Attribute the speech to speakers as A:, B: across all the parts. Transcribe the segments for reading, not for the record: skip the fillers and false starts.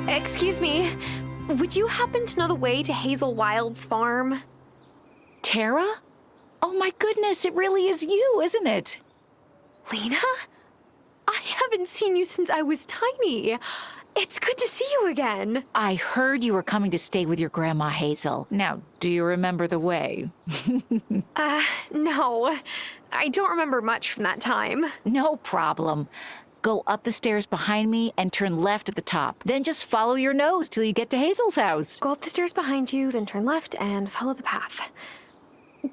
A: Excuse me, would you happen to know the way to Hazel Wylde's farm?
B: Tara? Oh my goodness, it really is you, isn't it?
A: Lena? I haven't seen you since I was tiny. It's good to see you again.
B: I heard you were coming to stay with your grandma Hazel. Now, do you remember the way?
A: No. I don't remember much from that time.
B: No problem. Go up the stairs behind me and turn left at the top. Then just follow your nose till you get to Hazel's house.
A: Go up the stairs behind you, then turn left and follow the path.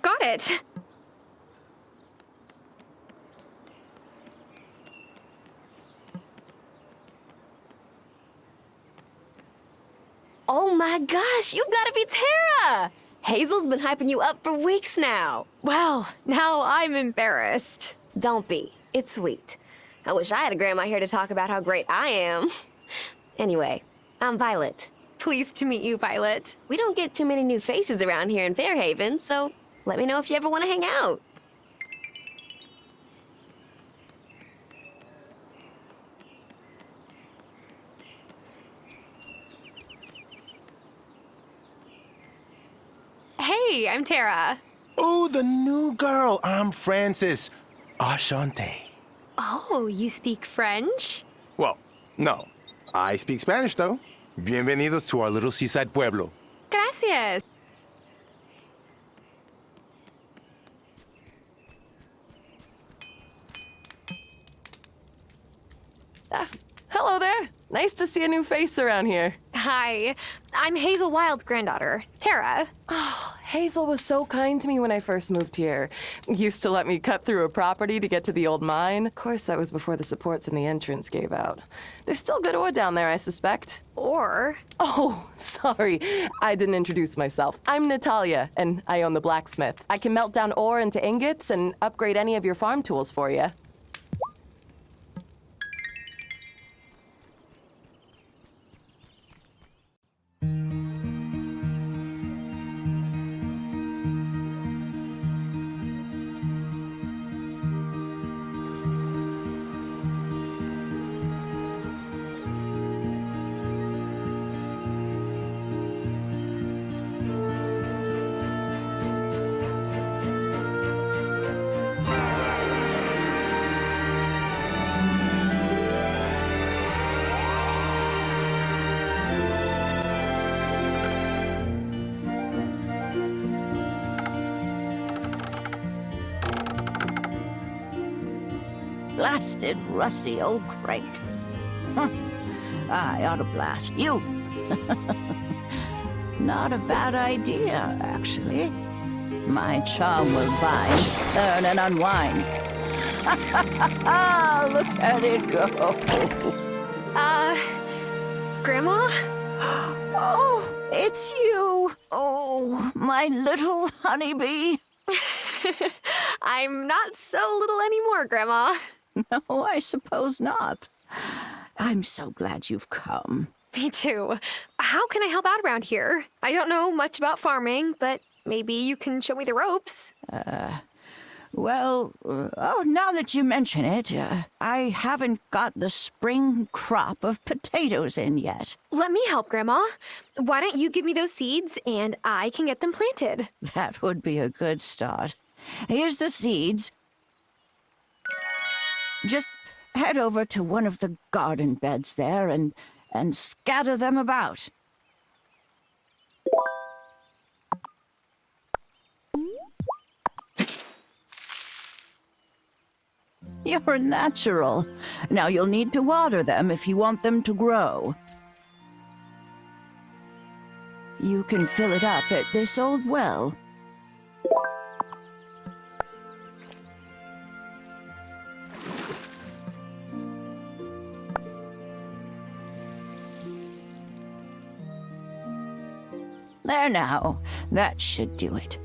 A: Got it.
C: Oh my gosh, you've got to be Tara! Hazel's been hyping you up for weeks now.
A: Well, now I'm embarrassed.
C: Don't be. It's sweet. I wish I had a grandma here to talk about how great I am. Anyway, I'm Violet.
A: Pleased to meet you, Violet.
C: We don't get too many new faces around here in Fairhaven, so let me know if you ever want to hang out.
A: Hey, I'm Tara.
D: Oh, the new girl. I'm Francis. Ashante.
A: Oh, you speak French?
D: Well, no. I speak Spanish, though. Bienvenidos to our little seaside pueblo.
A: Gracias.
E: Hello there. Nice to see a new face around here.
A: Hi, I'm Hazel Wylde's granddaughter, Tara.
E: Oh, Hazel was so kind to me when I first moved here. Used to let me cut through a property to get to the old mine. Of course, that was before the supports in the entrance gave out. There's still good ore down there, I suspect.
A: Or...
E: Oh, sorry. I didn't introduce myself. I'm Natalia, and I own the blacksmith. I can melt down ore into ingots and upgrade any of your farm tools for you.
F: Blasted, rusty old crank. Huh. I ought to blast you. Not a bad idea, actually. My charm will bind, turn, and unwind. Look at it go.
A: Grandma?
F: Oh, it's you. Oh, my little honeybee.
A: I'm not so little anymore, Grandma.
F: No, I suppose not. I'm so glad you've come.
A: Me too. How can I help out around here? I don't know much about farming, but maybe you can show me the ropes.
F: Well, now that you mention it, I haven't got the spring crop of potatoes in yet.
A: Let me help, Grandma. Why don't you give me those seeds and I can get them planted?
F: That would be a good start. Here's the seeds. Just head over to one of the garden beds there and scatter them about. You're a natural. Now you'll need to water them if you want them to grow. You can fill it up at this old well. There now, that should do it.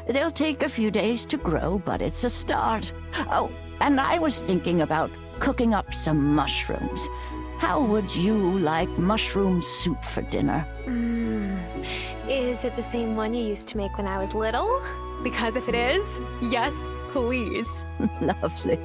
F: They'll take a few days to grow, but it's a start. Oh, and I was thinking about cooking up some mushrooms. How would you like mushroom soup for dinner?
A: Is it the same one you used to make when I was little? Because if it is, yes, please.
F: Lovely.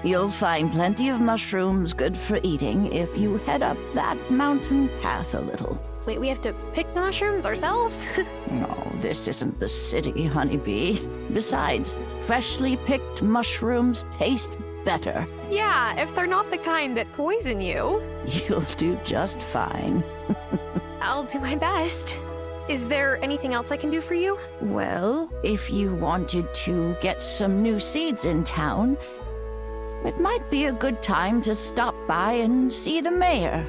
F: You'll find plenty of mushrooms good for eating if you head up that mountain path a little.
A: Wait, we have to pick the mushrooms ourselves?
F: No, this isn't the city, honeybee. Besides, freshly picked mushrooms taste better.
A: Yeah, if they're not the kind that poison you.
F: You'll do just fine.
A: I'll do my best. Is there anything else I can do for you?
F: Well, if you wanted to get some new seeds in town, it might be a good time to stop by and see the mayor.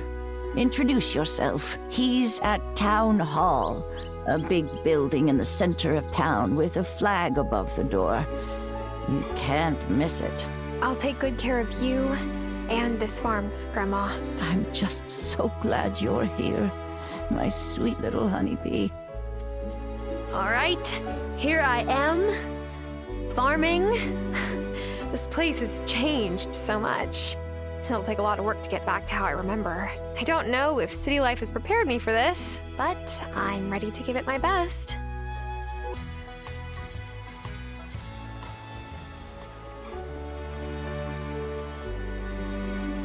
F: Introduce yourself. He's at Town Hall, a big building in the center of town with a flag above the door. You can't miss it.
A: I'll take good care of you and this farm, Grandma.
F: I'm just so glad you're here, my sweet little honeybee.
A: All right, here I am, farming. This place has changed so much. It'll take a lot of work to get back to how I remember. I don't know if city life has prepared me for this, but I'm ready to give it my best.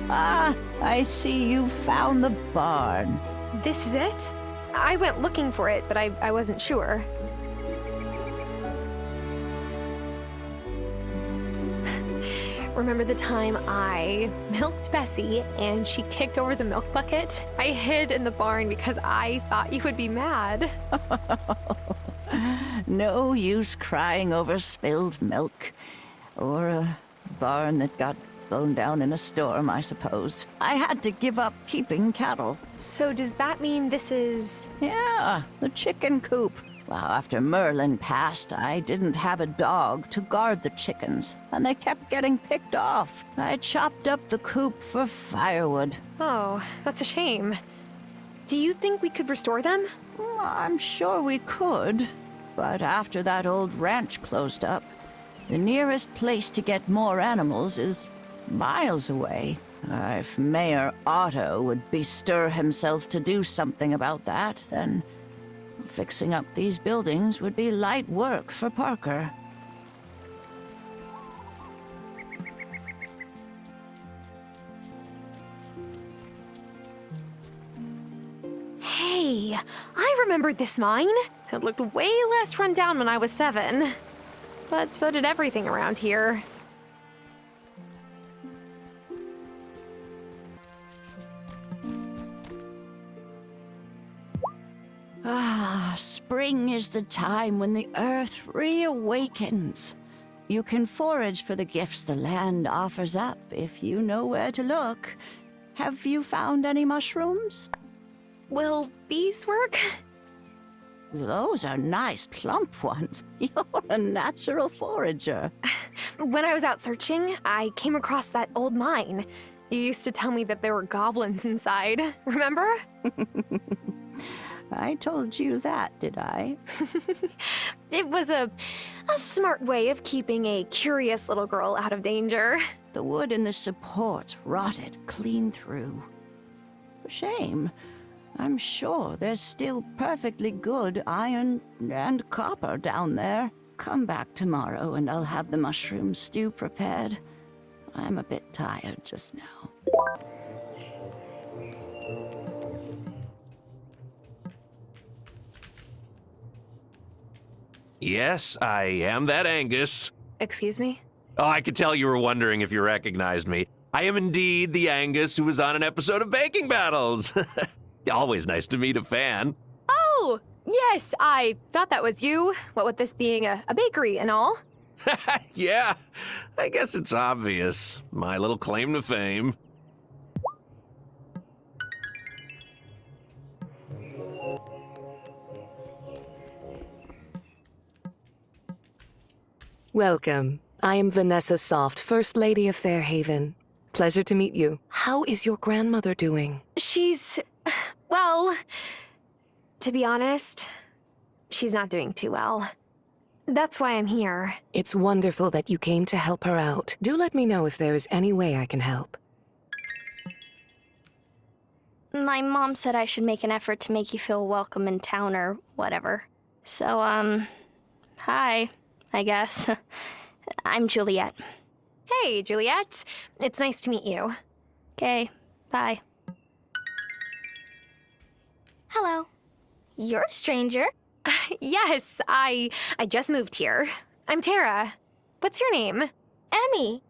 F: Ah, I see you found the barn.
A: This is it? I went looking for it, but I wasn't sure. Remember the time I milked Bessie and she kicked over the milk bucket? I hid in the barn because I thought you would be mad.
F: No use crying over spilled milk. Or a barn that got blown down in a storm, I suppose. I had to give up keeping cattle.
A: So does that mean this is...
F: Yeah, the chicken coop. Well, after Merlin passed, I didn't have a dog to guard the chickens, and they kept getting picked off. I chopped up the coop for firewood.
A: Oh, that's a shame. Do you think we could restore them?
F: I'm sure we could, but after that old ranch closed up, the nearest place to get more animals is miles away. If Mayor Otto would bestir himself to do something about that, then fixing up these buildings would be light work for Parker.
A: Hey, I remembered this mine. It looked way less run down when I was 7. But so did everything around here.
F: Ah, spring is the time when the earth reawakens. You can forage for the gifts the land offers up if you know where to look. Have you found any mushrooms?
A: Will these work?
F: Those are nice, plump ones. You're a natural forager.
A: When I was out searching, I came across that old mine. You used to tell me that there were goblins inside, remember?
F: I told you that, did I?
A: It was a smart way of keeping a curious little girl out of danger.
F: The wood in the supports rotted clean through. Shame. I'm sure there's still perfectly good iron and copper down there. Come back tomorrow and I'll have the mushroom stew prepared. I'm a bit tired just now.
G: Yes, I am that Angus.
A: Excuse me?
G: Oh, I could tell you were wondering if you recognized me. I am indeed the Angus who was on an episode of Baking Battles. Always nice to meet a fan.
A: Oh, yes, I thought that was you. What with this being a bakery and all.
G: Yeah, I guess it's obvious. My little claim to fame.
H: Welcome. I am Vanessa Soft, First Lady of Fairhaven. Pleasure to meet you. How is your grandmother doing?
A: She's, well, to be honest, she's not doing too well. That's why I'm here.
H: It's wonderful that you came to help her out. Do let me know if there is any way I can help.
I: My mom said I should make an effort to make you feel welcome in town or whatever. So, hi, I guess. I'm Juliet.
A: Hey, Juliet. It's nice to meet you.
I: Okay, bye. Hello. You're a stranger.
A: Yes, I just moved here. I'm Tara. What's your name?
I: Emmy.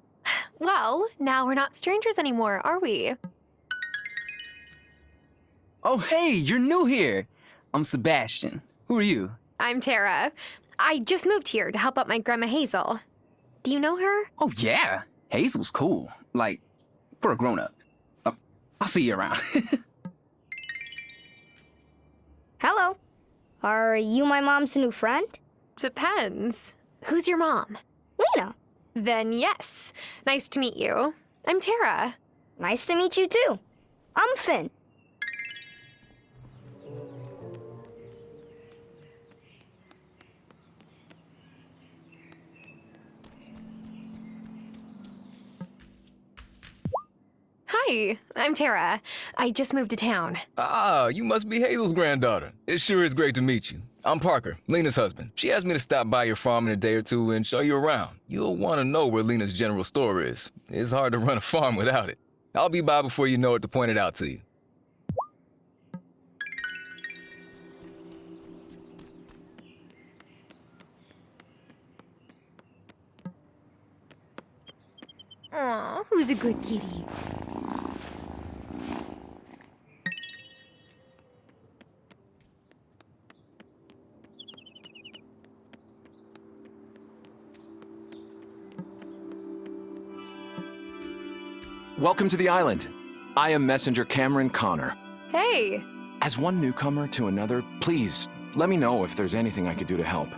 A: Well, now we're not strangers anymore, are we?
J: Oh, hey, you're new here. I'm Sebastian. Who are you?
A: I'm Tara. I just moved here to help out my grandma Hazel. Do you know her?
J: Oh, yeah. Hazel's cool. Like, for a grown-up. I'll see you around.
I: Hello. Are you my mom's new friend?
A: Depends. Who's your mom?
I: Lena.
A: Then yes. Nice to meet you. I'm Tara.
I: Nice to meet you too. I'm Finn.
A: Hi, I'm Tara. I just moved to town.
K: Ah, you must be Hazel's granddaughter. It sure is great to meet you. I'm Parker, Lena's husband. She asked me to stop by your farm in a day or two and show you around. You'll want to know where Lena's general store is. It's hard to run a farm without it. I'll be by before you know it to point it out to you.
A: Aw, who's a good kitty?
L: Welcome to the island. I am Messenger Cameron Connor.
A: Hey.
L: As one newcomer to another, please let me know if there's anything I could do to help.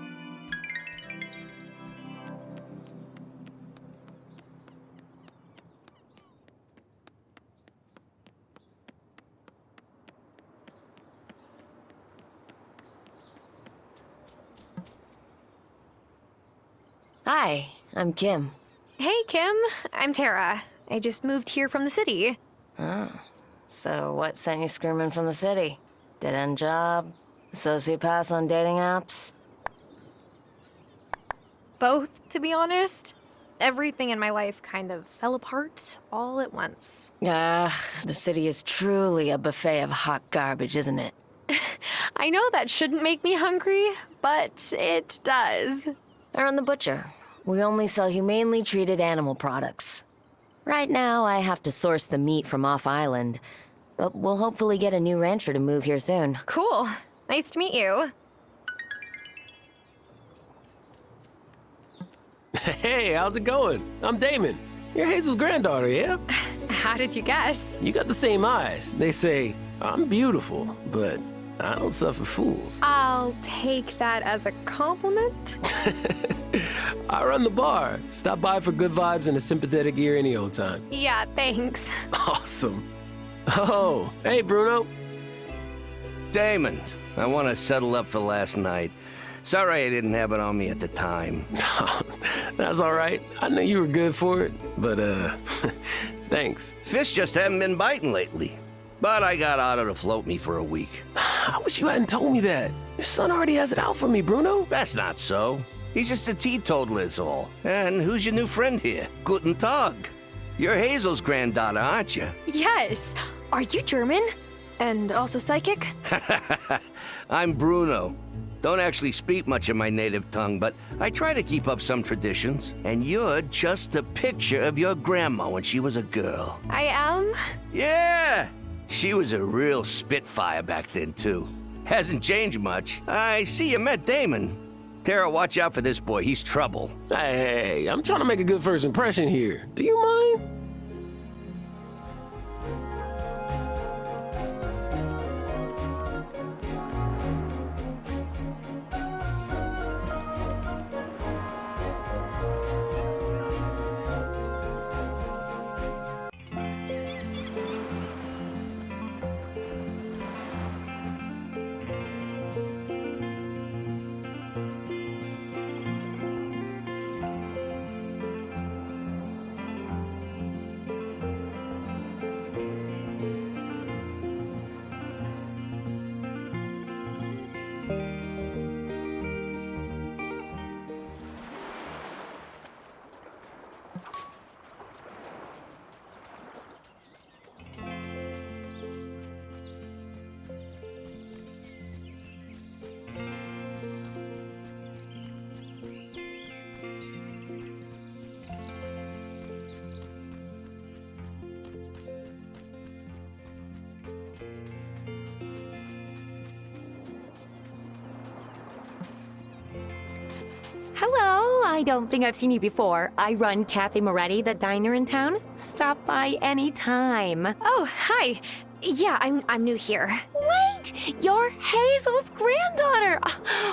C: Hi, I'm Kim.
A: Hey, Kim. I'm Tara. I just moved here from the city.
C: Oh, so what sent you screaming from the city? Dead-end job? Sociopaths on dating apps?
A: Both, to be honest. Everything in my life kind of fell apart all at once.
C: The city is truly a buffet of hot garbage, isn't it?
A: I know that shouldn't make me hungry, but it does.
C: I run the butcher. We only sell humanely treated animal products. Right now, I have to source the meat from off-island, but we'll hopefully get a new rancher to move here soon.
A: Cool. Nice to meet you.
G: Hey, how's it going? I'm Damon. You're Hazel's granddaughter, yeah?
A: How did you guess?
G: You got the same eyes. They say, I'm beautiful, but I don't suffer fools.
A: I'll take that as a compliment.
G: I run the bar. Stop by for good vibes and a sympathetic ear any old time.
A: Yeah, thanks.
G: Awesome. Oh, hey, Bruno.
M: Damon, I want to settle up for last night. Sorry I didn't have it on me at the time.
G: That's all right. I knew you were good for it, but, thanks.
M: Fish just haven't been biting lately. But I got Otto to float me for a week.
G: I wish you hadn't told me that. Your son already has it out for me, Bruno.
M: That's not so. He's just a teetotaler is all. And who's your new friend here? Guten Tag. You're Hazel's granddaughter, aren't you?
A: Yes. Are you German? And also psychic?
M: I'm Bruno. Don't actually speak much of my native tongue, but I try to keep up some traditions. And you're just a picture of your grandma when she was a girl.
A: I am?
M: Yeah! She was a real spitfire back then, too. Hasn't changed much. I see you met Damon. Tara, watch out for this boy. He's trouble.
G: Hey, I'm trying to make a good first impression here. Do you mind?
N: Hello, I don't think I've seen you before. I run Cafe Moretti, the diner in town. Stop by anytime.
A: Oh, hi. Yeah, I'm new here.
N: Wait, you're Hazel's granddaughter.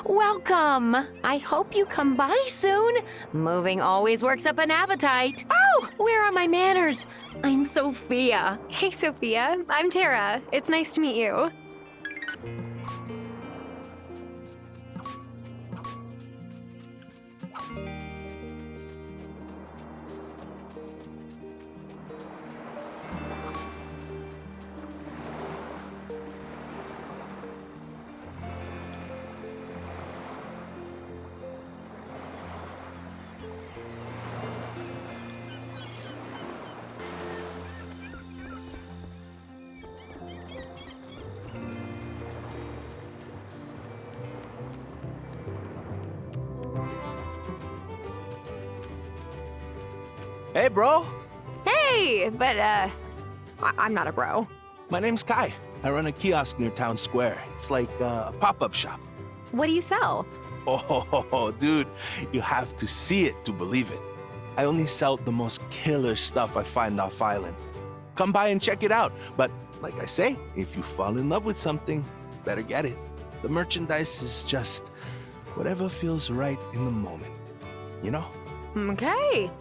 N: Welcome. I hope you come by soon. Moving always works up an appetite. Oh, where are my manners? I'm Sophia.
A: Hey, Sophia. I'm Tara. It's nice to meet you.
O: Hey, bro.
A: Hey, but, I'm not a bro.
O: My name's Kai. I run a kiosk near Town Square. It's like a pop-up shop.
A: What do you sell?
O: Oh, dude, you have to see it to believe it. I only sell the most killer stuff I find off island. Come by and check it out. But like I say, if you fall in love with something, better get it. The merchandise is just whatever feels right in the moment. You know?
A: Okay.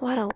A: What a...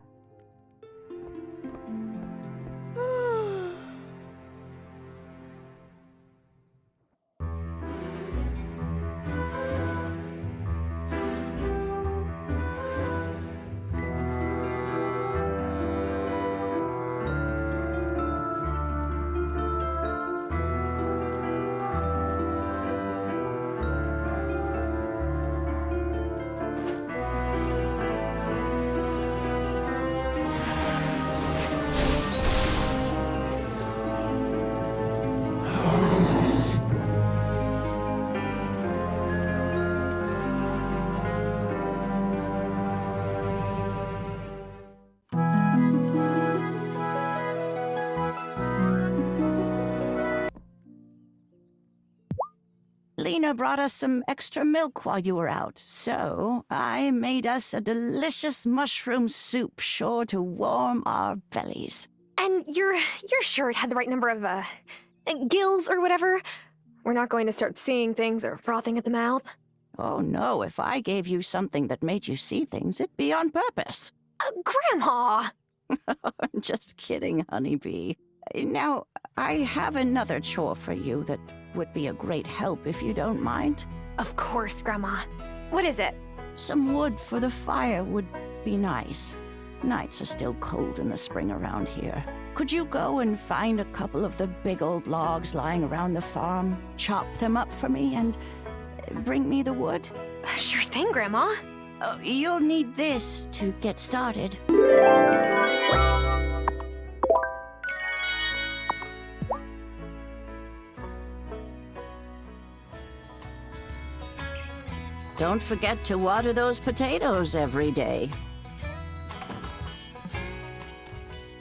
F: Lena brought us some extra milk while you were out, so I made us a delicious mushroom soup sure to warm our bellies.
A: And you're sure it had the right number of, gills or whatever? We're not going to start seeing things or frothing at the mouth?
F: Oh no, if I gave you something that made you see things, it'd be on purpose.
A: Grandma!
F: Just kidding, honeybee. Now, I have another chore for you that would be a great help if you don't mind.
A: Of course, Grandma. What is it?
F: Some wood for the fire would be nice. Nights are still cold in the spring around here. Could you go and find a couple of the big old logs lying around the farm, chop them up for me, and bring me the wood?
A: Sure thing, Grandma.
F: You'll need this to get started. don't forget to water those potatoes every day.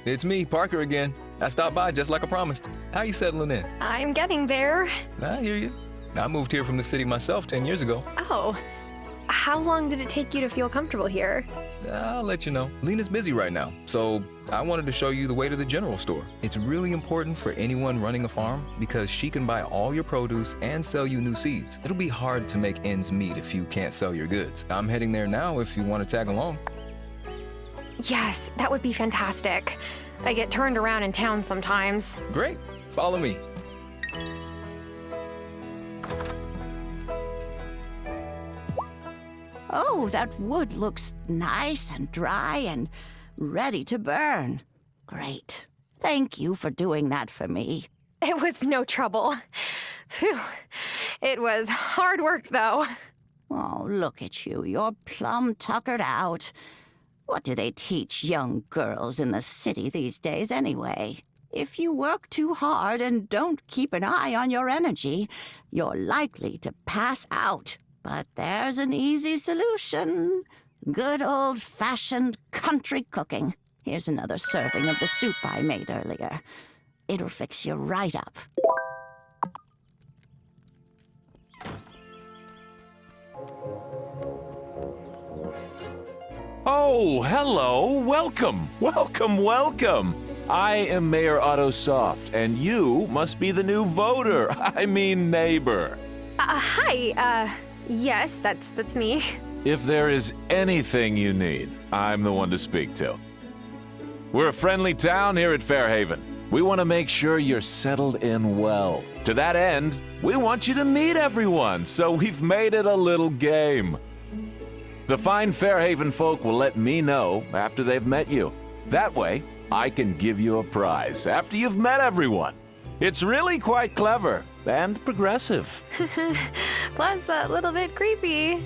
K: It's me, Parker again. I stopped by just like I promised. How you settling in?
A: I'm getting there.
K: I hear you. I moved here from the city myself 10 years ago.
A: Oh. How long did it take you to feel comfortable here?
K: I'll let you know. Lena's busy right now, so I wanted to show you the way to the general store. It's really important for anyone running a farm because she can buy all your produce and sell you new seeds. It'll be hard to make ends meet if you can't sell your goods. I'm heading there now if you want to tag along.
A: Yes, that would be fantastic. I get turned around in town sometimes.
K: Great. Follow me.
F: Oh, that wood looks nice and dry and ready to burn. Great. Thank you for doing that for me.
A: It was no trouble. Phew. It was hard work, though.
F: Oh, look at you. You're plumb tuckered out. What do they teach young girls in the city these days, anyway? If you work too hard and don't keep an eye on your energy, you're likely to pass out. But there's an easy solution. Good old-fashioned country cooking. Here's another serving of the soup I made earlier. It'll fix you right up.
L: Oh, hello. Welcome. Welcome, welcome. I am Mayor Otto Soft, and you must be the new voter. I mean neighbor.
A: Hi, yes, that's me.
L: If there is anything you need, I'm the one to speak to. We're a friendly town here at Fairhaven. We want to make sure you're settled in well. To that end, we want you to meet everyone, so we've made it a little game. The fine Fairhaven folk will let me know after they've met you. That way, I can give you a prize after you've met everyone. It's really quite clever and progressive.
A: Plus, a little bit creepy.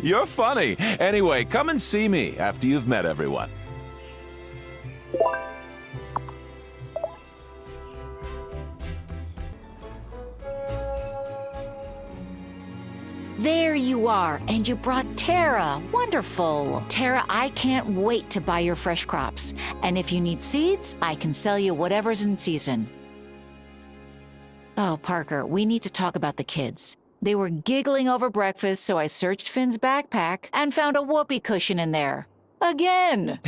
L: You're funny. Anyway, come and see me after you've met everyone.
B: There you are, and you brought Tara. Wonderful. Tara, I can't wait to buy your fresh crops. And if you need seeds, I can sell you whatever's in season. Oh, Parker, we need to talk about the kids. They were giggling over breakfast, so I searched Finn's backpack and found a whoopee cushion in there. Again.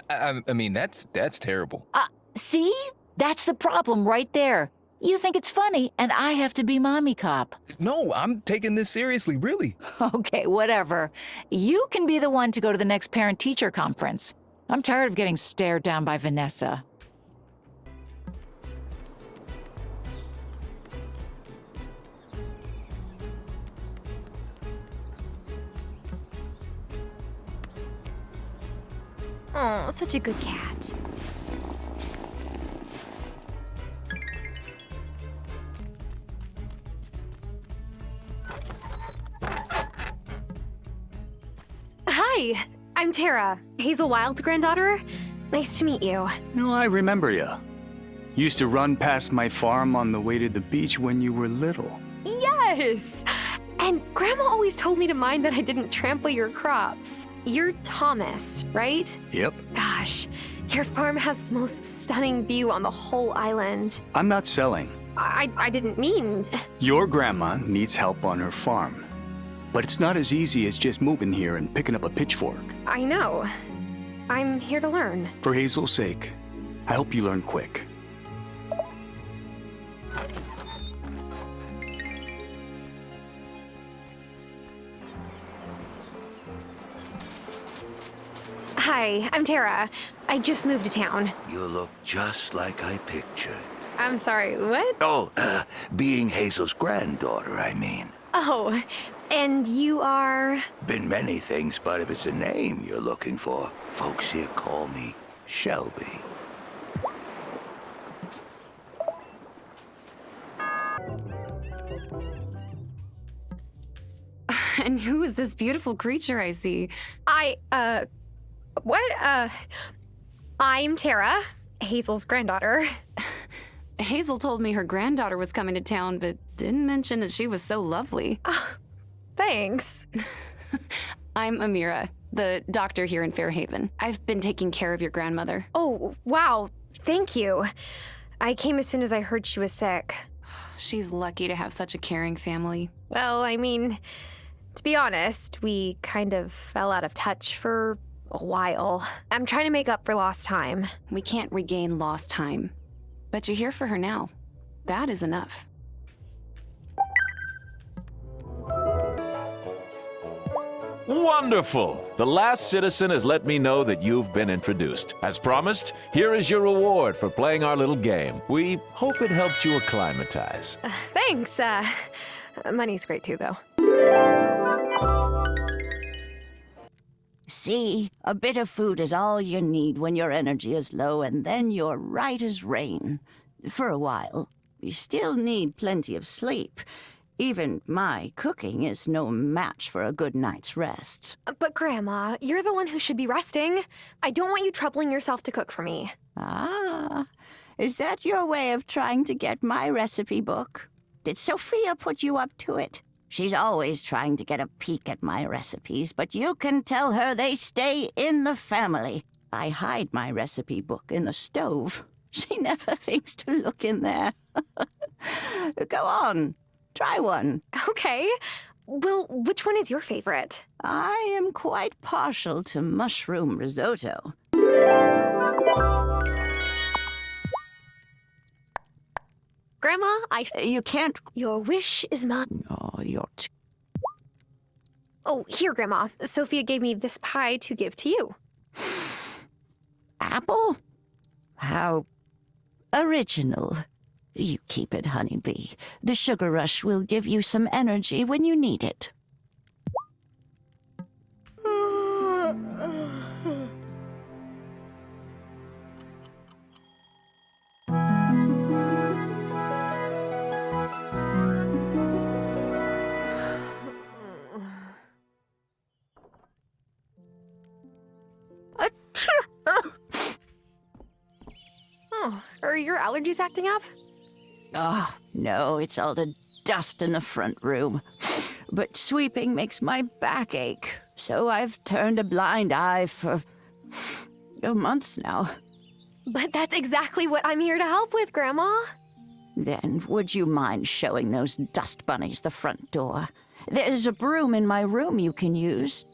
K: I mean, that's terrible.
B: See? That's the problem right there. You think it's funny, and I have to be mommy cop.
K: No, I'm taking this seriously, really.
B: Okay, whatever. You can be the one to go to the next parent-teacher conference. I'm tired of getting stared down by Vanessa.
A: Oh, such a good cat. Hi, I'm Tara, Hazel Wylde granddaughter. Nice to meet you.
P: No, I remember you. Used to run past my farm on the way to the beach when you were little.
A: Yes! And Grandma always told me to mind that I didn't trample your crops. You're Thomas, right?
P: Yep.
A: Gosh, your farm has the most stunning view on the whole island.
P: I'm not selling.
A: I didn't mean...
P: Your grandma needs help on her farm. But it's not as easy as just moving here and picking up a pitchfork.
A: I know. I'm here to learn.
P: For Hazel's sake, I hope you learn quick.
A: Hi, I'm Tara. I just moved to town.
Q: You look just like I pictured.
A: I'm sorry, what?
Q: Oh, being Hazel's granddaughter, I mean.
A: Oh, and you are...
Q: Been many things, but if it's a name you're looking for, folks here call me Shelby.
R: And who is this beautiful creature I see?
A: I'm Tara, Hazel's granddaughter.
R: Hazel told me her granddaughter was coming to town, but didn't mention that she was so lovely.
A: Thanks.
R: I'm Amira, the doctor here in Fairhaven. I've been taking care of your grandmother.
A: Oh, wow. Thank you. I came as soon as I heard she was sick.
R: She's lucky to have such a caring family.
A: Well, I mean, to be honest, we kind of fell out of touch for a while. I'm trying to make up for lost time.
R: We can't regain lost time. But you're here for her now. That is enough.
L: Wonderful! The last citizen has let me know that you've been introduced. As promised, here is your reward for playing our little game. We hope it helped you acclimatize.
A: Thanks. Money's great too, though.
F: See, a bit of food is all you need when your energy is low, and then you're right as rain. For a while. You still need plenty of sleep. Even my cooking is no match for a good night's rest.
A: But Grandma, you're the one who should be resting. I don't want you troubling yourself to cook for me.
F: Ah, is that your way of trying to get my recipe book? Did Sophia put you up to it? She's always trying to get a peek at my recipes, but you can tell her they stay in the family. I hide my recipe book in the stove. She never thinks to look in there. Go on. Try one.
A: Okay. Well, which one is your favorite?
F: I am quite partial to mushroom risotto.
A: Grandma,
F: You can't...
A: Your wish is mine.
F: Oh, you're...
A: Oh, here, Grandma. Sophia gave me this pie to give to you.
F: Apple? How original. You keep it, honeybee. The sugar rush will give you some energy when you need it.
A: Oh, are your allergies acting up?
F: Oh, no, it's all the dust in the front room. But sweeping makes my back ache, so I've turned a blind eye for months now.
A: But that's exactly what I'm here to help with, Grandma.
F: Then would you mind showing those dust bunnies the front door? There's a broom in my room you can use.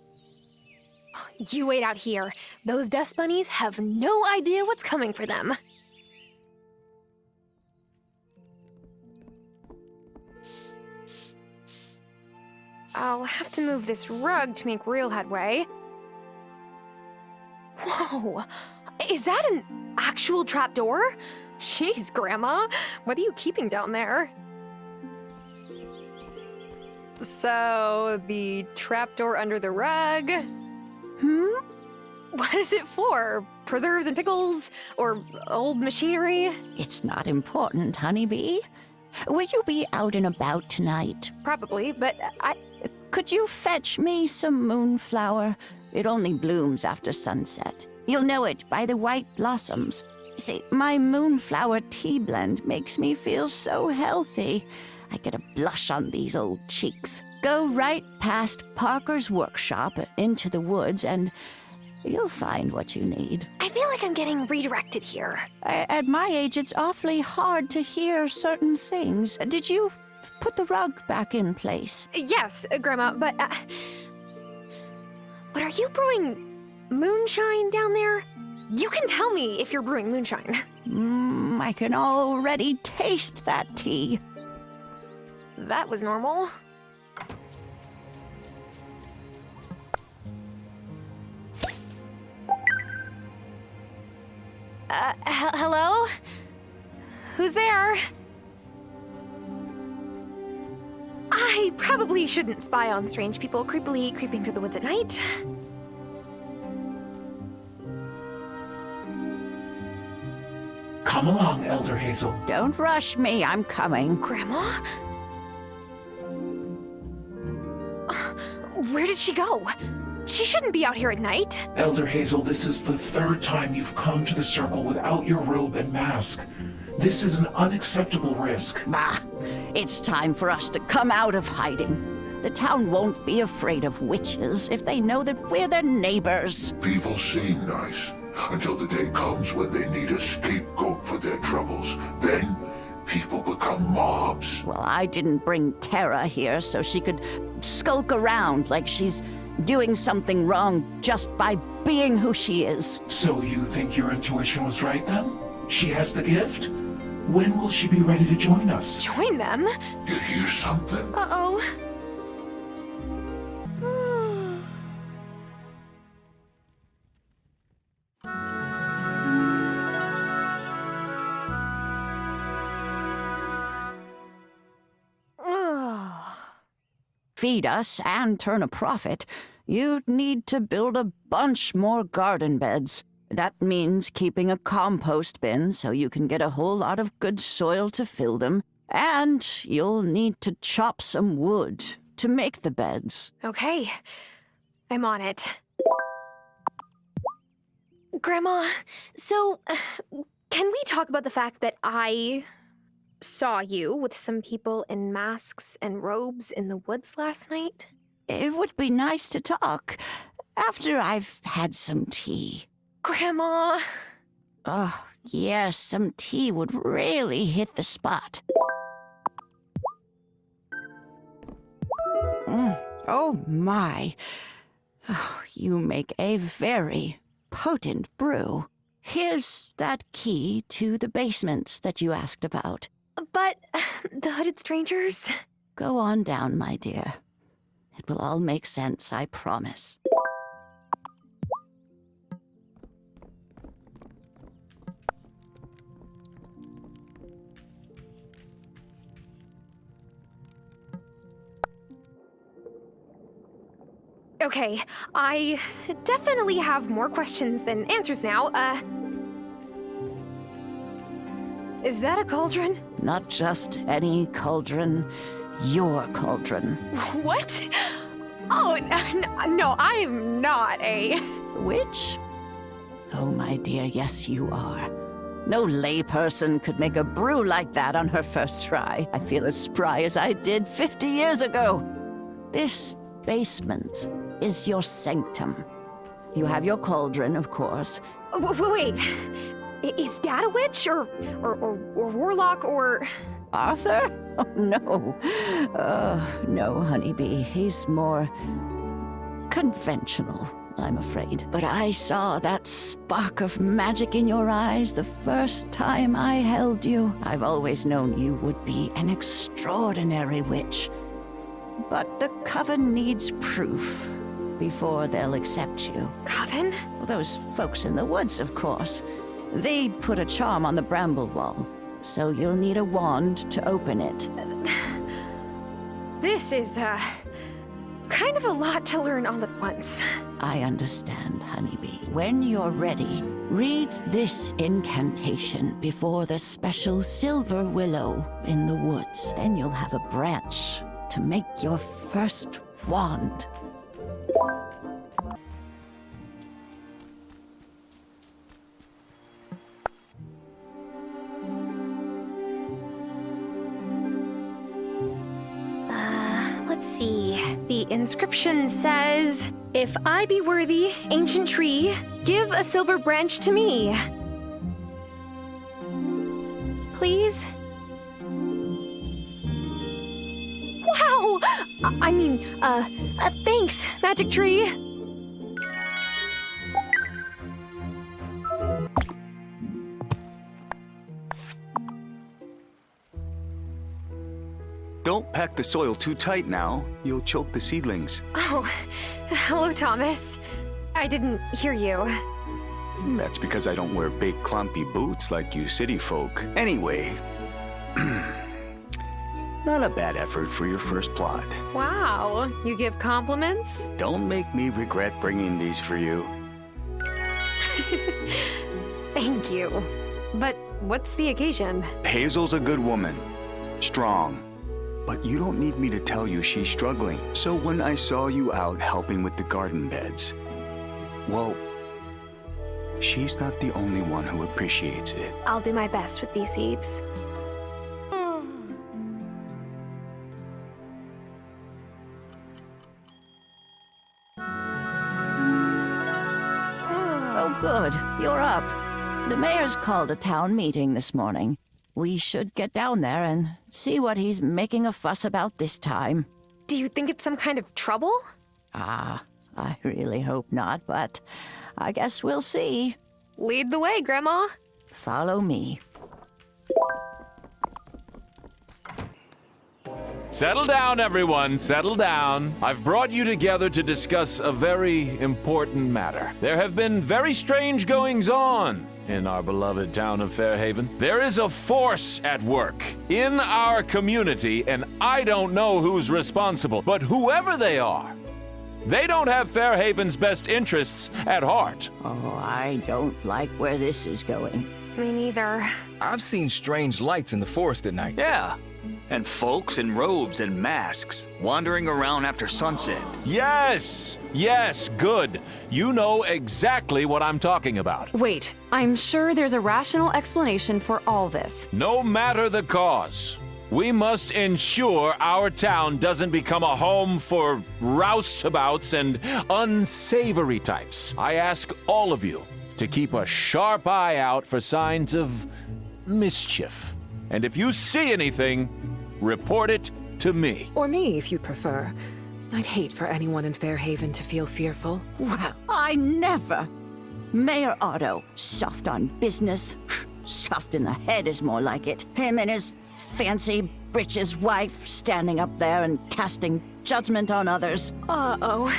A: You wait out here. Those dust bunnies have no idea what's coming for them. I'll have to move this rug to make real headway. Whoa! Is that an actual trapdoor? Jeez, Grandma, what are you keeping down there? So, the trapdoor under the rug? What is it for? Preserves and pickles? Or old machinery?
F: It's not important, honeybee. Will you be out and about tonight?
A: Probably, but
F: Could you fetch me some moonflower? It only blooms after sunset. You'll know it by the white blossoms. See, my moonflower tea blend makes me feel so healthy. I get a blush on these old cheeks. Go right past Parker's workshop into the woods and you'll find what you need.
A: I feel like I'm getting redirected here.
F: At my age, it's awfully hard to hear certain things. Did you put the rug back in place?
A: Yes, Grandma, but are you brewing moonshine down there? You can tell me if you're brewing moonshine.
F: I can already taste that tea.
A: That was normal. Hello? Who's there? I probably shouldn't spy on strange people creepily creeping through the woods at night.
S: Come along, Elder Hazel.
F: Don't rush me, I'm coming.
A: Grandma? Where did she go? She shouldn't be out here at night.
S: Elder Hazel, this is the third time you've come to the circle without your robe and mask. This is an unacceptable risk.
F: Bah, it's time for us to come out of hiding. The town won't be afraid of witches if they know that we're their neighbors.
T: People seem nice until the day comes when they need a scapegoat for their troubles. Then people become mobs.
F: Well, I didn't bring Tara here so she could skulk around like she's doing something wrong just by being who she is.
S: So you think your intuition was right then? She has the gift? When will she be ready to join us?
A: Join them?
T: You hear something?
A: Uh-oh.
F: Feed us and turn a profit, you'd need to build a bunch more garden beds. That means keeping a compost bin so you can get a whole lot of good soil to fill them. And you'll need to chop some wood to make the beds.
A: Okay, I'm on it. Grandma, so can we talk about the fact that I saw you with some people in masks and robes in the woods last night?
F: It would be nice to talk after I've had some tea.
A: Grandma!
F: Oh, yes, some tea would really hit the spot. Oh, my. Oh, you make a very potent brew. Here's that key to the basement that you asked about.
A: But the hooded strangers?
F: Go on down, my dear. It will all make sense, I promise.
A: Okay, I definitely have more questions than answers now. Is that a cauldron?
F: Not just any cauldron, your cauldron.
A: What? Oh, no, I'm not a...
F: Witch? Oh, my dear, yes, you are. No layperson could make a brew like that on her first try. I feel as spry as I did 50 years ago. This basement is your sanctum. You have your cauldron, of course.
A: Wait. Is Dad a witch, or warlock, or...
F: Arthur? Oh, no. No, honeybee. He's more conventional, I'm afraid. But I saw that spark of magic in your eyes the first time I held you. I've always known you would be an extraordinary witch. But the Coven needs proof before they'll accept you.
A: Coven?
F: Well, those folks in the woods, of course. They put a charm on the bramble wall, so you'll need a wand to open it.
A: This is, kind of a lot to learn all at once.
F: I understand, honeybee. When you're ready, read this incantation before the special silver willow in the woods. Then you'll have a branch to make your first wand.
A: Let's see. The inscription says, "If I be worthy, ancient tree, give a silver branch to me." Please? Wow! Thanks, magic tree.
P: Don't pack the soil too tight now. You'll choke the seedlings.
A: Oh, hello, Thomas. I didn't hear you.
P: That's because I don't wear big clumpy boots like you city folk. Anyway, not a bad effort for your first plot.
A: Wow, you give compliments?
P: Don't make me regret bringing these for you.
A: Thank you. But what's the occasion?
P: Hazel's a good woman. Strong. But you don't need me to tell you she's struggling. So when I saw you out helping with the garden beds, well, She's not the only one who appreciates it.
A: I'll do my best with these seeds.
F: Oh, good. You're up. The mayor's called a town meeting this morning. We should get down there and see what he's making a fuss about this time.
A: Do you think it's some kind of trouble?
F: I really hope not, but I guess we'll see.
A: Lead the way, Grandma.
F: Follow me.
L: Settle down, everyone. Settle down. I've brought you together to discuss a very important matter. There have been very strange goings-on in our beloved town of Fairhaven. There is a force at work in our community, and I don't know who's responsible, but whoever they are, they don't have Fairhaven's best interests at heart.
F: Oh, I don't like where this is going.
A: Me neither.
K: I've seen strange lights in the forest at night.
P: Yeah. And folks in robes and masks wandering around after sunset.
L: Yes! Yes, good. You know exactly what I'm talking about.
R: Wait, I'm sure there's a rational explanation for all this.
L: No matter the cause, we must ensure our town doesn't become a home for roustabouts and unsavory types. I ask all of you to keep a sharp eye out for signs of mischief. And if you see anything, report it to me.
H: Or me, if you'd prefer. I'd hate for anyone in Fairhaven to feel fearful.
F: Well, I never. Mayor Otto, soft on business. Soft in the head is more like it. Him and his fancy britches wife standing up there and casting judgment on others.
A: Uh-oh.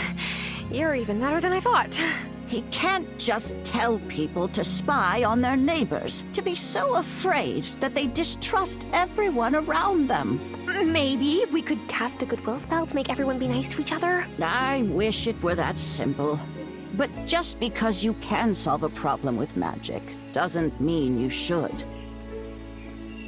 A: You're even better than I thought.
F: He can't just tell people to spy on their neighbors, to be so afraid that they distrust everyone around them.
A: Maybe we could cast a goodwill spell to make everyone be nice to each other.
F: I wish it were that simple. But just because you can solve a problem with magic doesn't mean you should.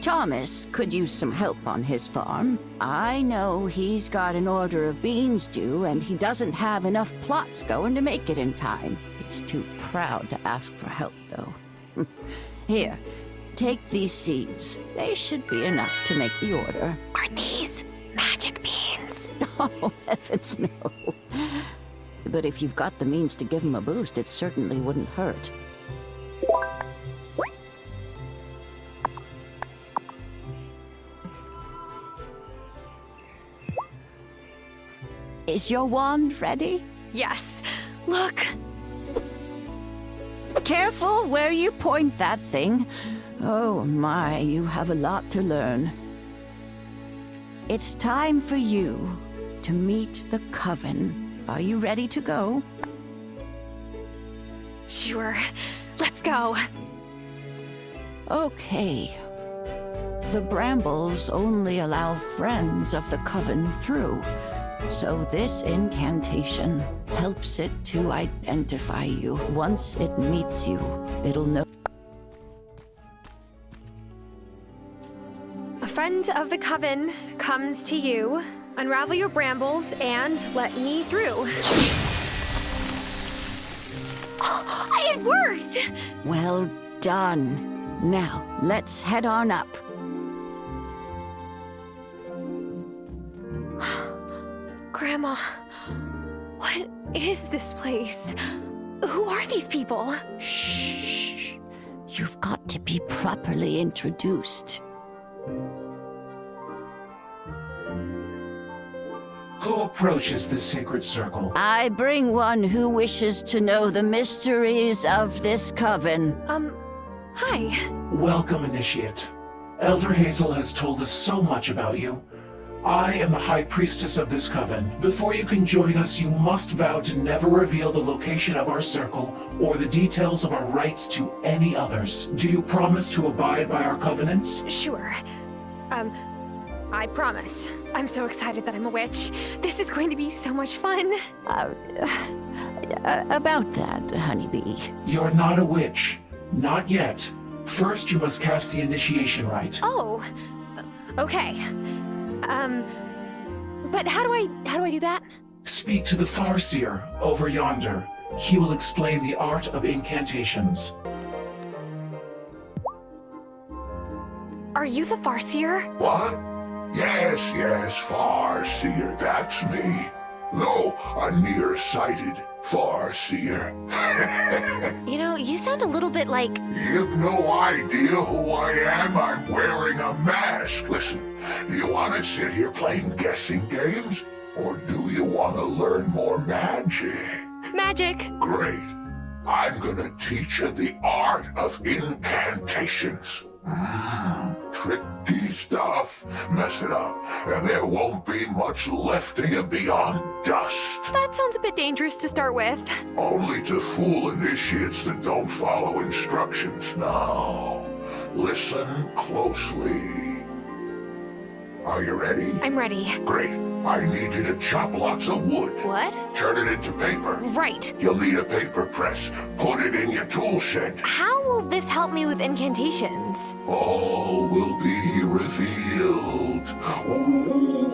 F: Thomas could use some help on his farm. I know he's got an order of beans due, and he doesn't have enough plots going to make it in time. He's too proud to ask for help, though. Here, take these seeds. They should be enough to make the order.
A: Are these magic beans?
F: Oh, heavens no. But if you've got the means to give him a boost, it certainly wouldn't hurt. Is your wand ready?
A: Yes. Look.
F: Careful where you point that thing. Oh my, you have a lot to learn. It's time for you to meet the Coven. Are you ready to go?
A: Sure. Let's go.
F: Okay. The brambles only allow friends of the Coven through. So this incantation helps it to identify you. Once it meets you, it'll know.
A: A friend of the Coven comes to you. Unravel your brambles and let me through. Oh, it worked!
F: Well done. Now, let's head on up.
A: Grandma, what is this place? Who are these people?
F: Shh. You've got to be properly introduced.
S: Who approaches the sacred circle?
F: I bring one who wishes to know the mysteries of this coven.
A: Hi.
S: Welcome, Initiate. Elder Hazel has told us so much about you. I am the High Priestess of this coven. Before you can join us, you must vow to never reveal the location of our circle or the details of our rites to any others. Do you promise to abide by our covenants?
A: Sure. I promise. I'm so excited that I'm a witch. This is going to be so much fun.
F: About that, honeybee.
S: You're not a witch. Not yet. First, you must cast the initiation rite.
A: Oh. Okay. But how do I do that?
S: Speak to the Farseer over yonder. He will explain the art of incantations.
A: Are you the Farseer?
T: What? Yes, Farseer, that's me. Though a nearsighted Farseer.
A: You know, you sound a little bit like...
T: You've no idea who I am. I'm wearing a mask. Listen, do you want to sit here playing guessing games? Or do you want to learn more magic?
A: Magic.
T: Great. I'm gonna teach you the art of incantations. Tricky stuff. Mess it up, and there won't be much left of you beyond dust.
A: That sounds a bit dangerous to start with.
T: Only to fool initiates that don't follow instructions. Now, listen closely. Are you ready?
A: I'm ready.
T: Great. I need you to chop lots of wood.
A: What?
T: Turn it into paper.
A: Right.
T: You'll need a paper press. Put it in your tool shed.
A: How will this help me with incantations?
T: All will be revealed. Ooh.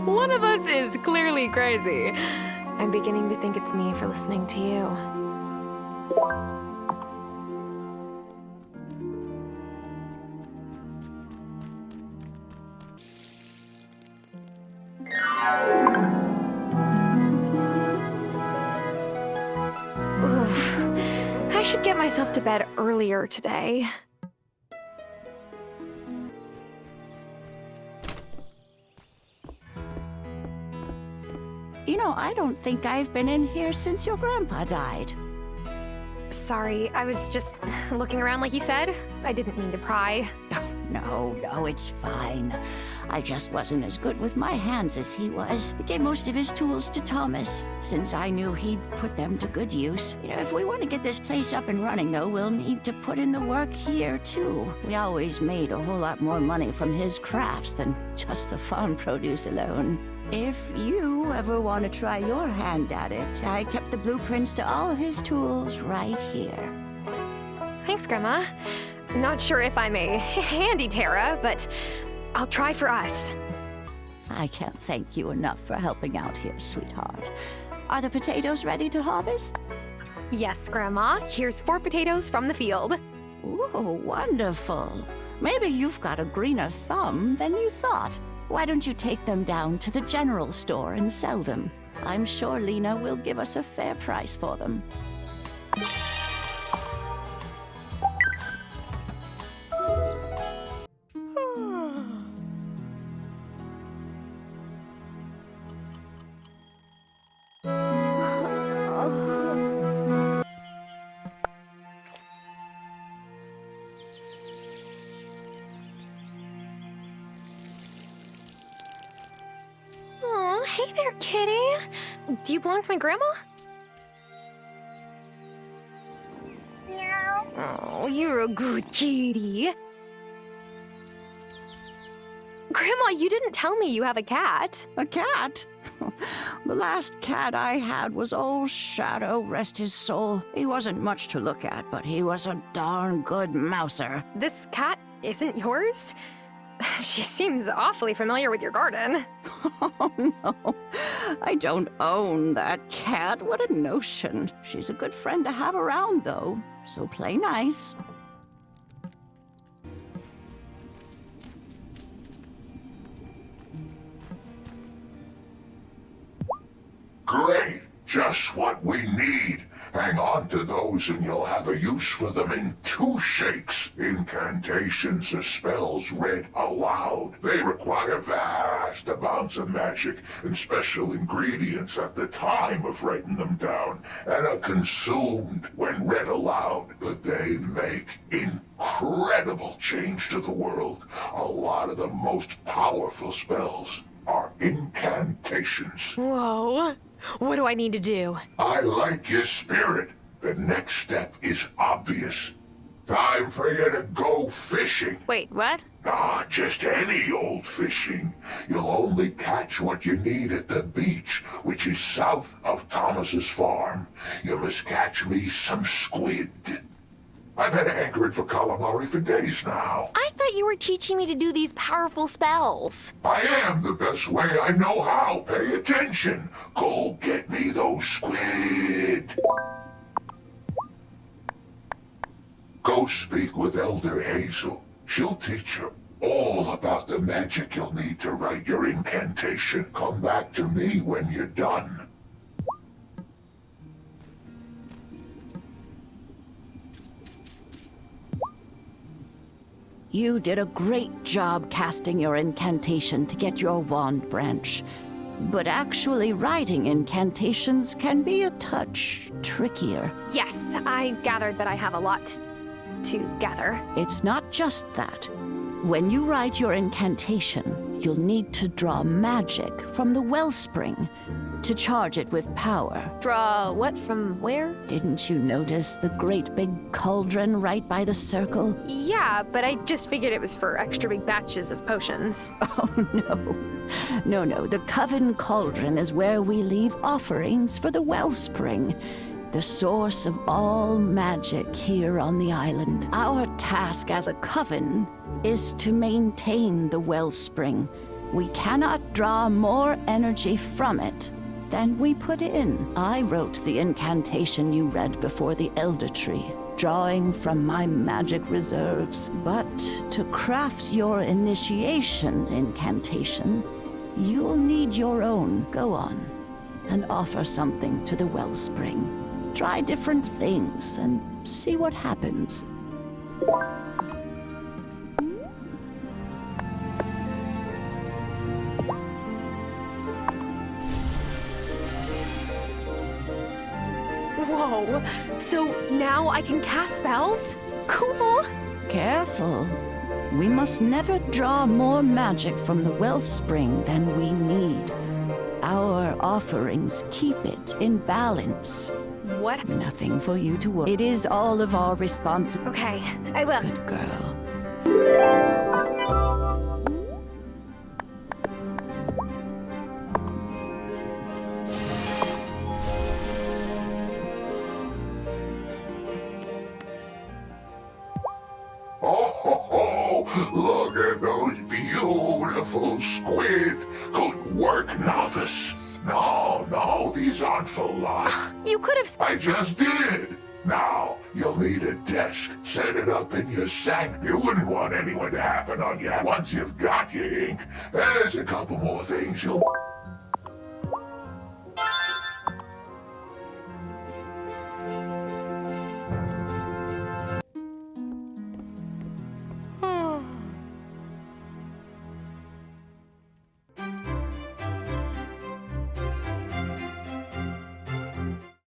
A: One of us is clearly crazy. I'm beginning to think it's me for listening to you. Oof. I should get myself to bed earlier today.
F: You know, I don't think I've been in here since your grandpa died.
A: Sorry, I was just looking around like you said. I didn't mean to pry.
F: No, it's fine. I just wasn't as good with my hands as he was. He gave most of his tools to Thomas, since I knew he'd put them to good use. You know, if we want to get this place up and running, though, we'll need to put in the work here, too. We always made a whole lot more money from his crafts than just the farm produce alone. If you ever want to try your hand at it, I kept the blueprints to all his tools right here.
A: Thanks, Grandma. I'm not sure if I'm a handy Terra, but I'll try for us.
F: I can't thank you enough for helping out here, sweetheart. Are the potatoes ready to harvest?
A: Yes, Grandma. Here's 4 potatoes from the field.
F: Ooh, wonderful. Maybe you've got a greener thumb than you thought. Why don't you take them down to the general store and sell them? I'm sure Lena will give us a fair price for them.
A: Oh, hey there, kitty. Do you belong to my grandma? Oh, you're a good kitty. Grandma, you didn't tell me you have a cat.
F: A cat? The last cat I had was old Shadow, rest his soul. He wasn't much to look at, but he was a darn good mouser.
A: This cat isn't yours? She seems awfully familiar with your garden.
F: Oh, no. I don't own that cat. What a notion. She's a good friend to have around, though. So play nice.
T: Great! Just what we need. Hang on to those and you'll have a use for them in 2 shakes. Incantations are spells read aloud. They require vast amounts of magic and special ingredients at the time of writing them down, and are consumed when read aloud. But they make incredible change to the world. A lot of the most powerful spells are incantations.
A: Whoa. What do I need to do?
T: I like your spirit. The next step is obvious. Time for you to go fishing.
A: Wait, what?
T: Just any old fishing. You'll only catch what you need at the beach, which is south of Thomas's farm. You must catch me some squid. I've had hankering for calamari for days now.
A: I thought you were teaching me to do these powerful spells.
T: I am the best way I know how. Pay attention. Go get me those squid. Go speak with Elder Hazel. She'll teach you all about the magic you'll need to write your incantation. Come back to me when you're done.
F: You did a great job casting your incantation to get your wand branch. But actually writing incantations can be a touch trickier.
A: Yes, I gathered that I have a lot to gather.
F: It's not just that. When you write your incantation, you'll need to draw magic from the wellspring to charge it with power.
A: Draw what from where?
F: Didn't you notice the great big cauldron right by the circle?
A: Yeah, but I just figured it was for extra big batches of potions.
F: Oh, no. No, the Coven Cauldron is where we leave offerings for the wellspring, the source of all magic here on the island. Our task as a coven is to maintain the wellspring. We cannot draw more energy from it than we put in. I wrote the incantation you read before the Elder Tree, drawing from my magic reserves. But to craft your initiation incantation, you'll need your own. Go on and offer something to the wellspring. Try different things and see what happens.
A: Whoa, so now I can cast spells? Cool!
F: Careful. We must never draw more magic from the wellspring than we need. Our offerings keep it in balance.
A: What?
F: Nothing for you to worry. It is all of our responsibility.
A: Okay, I will.
F: Good girl.
T: Look at those beautiful squid. Good work, novice. No, these aren't for life.
A: You could have...
T: I just did. Now, you'll need a desk. Set it up in your sanctum. You wouldn't want anyone to happen on you once you've got your ink. There's a couple more things you'll...